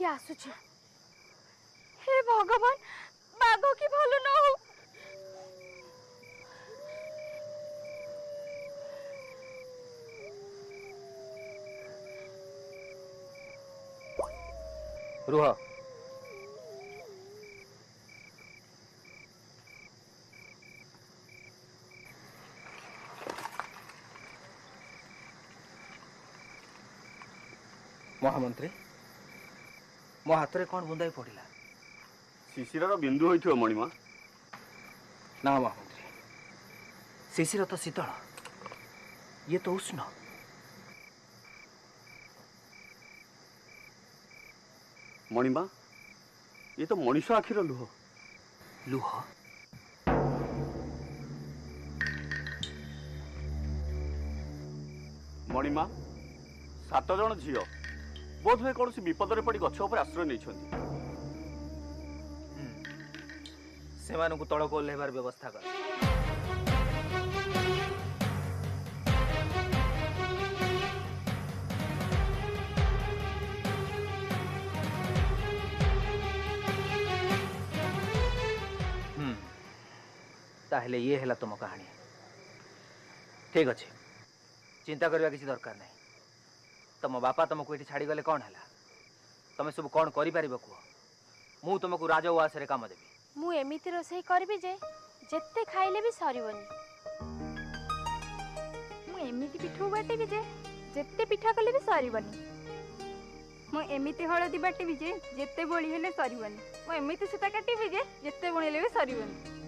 किए आसुची। हे भगवान बाघ की भल न हो। रुह महामंत्री मो हाथ में कौन बुंदाई पड़ा? शिशिर बिंदु होइथियो मणिमा। ना महामंत्री, शिशिर तो शीतल, ये तो उष्ण। मणिमा ये तो मनीष आखिर लुह। लुह? मणिमा 7 जन झील बोध हुए कौन विपद पड़ गछ उपर आश्रय नहीं। से तल को ओह्लैबार व्यवस्था कर। ताहले ये हैला तुम कहानी। ठीक अच्छे, चिंता करवा किसी दरकार नहीं। तुम बापा तुमको ये छाड़ी गले कौन है? तुम सब कौन कर कह? मु तुमको राजउआस रे काम देवी। मु एमिति रोसई करबी जे जेते खाइले भी सरीबनी। मु एमिति पिठू बाटेबी जे जेते पिठा कले भी सरीबनी। मु एमिति हळदी बाटेबी जे जेते बोली हेले सरीबनी। मु एमिति सुता काटिबी जे जेते बुणिले भी सरीबनी।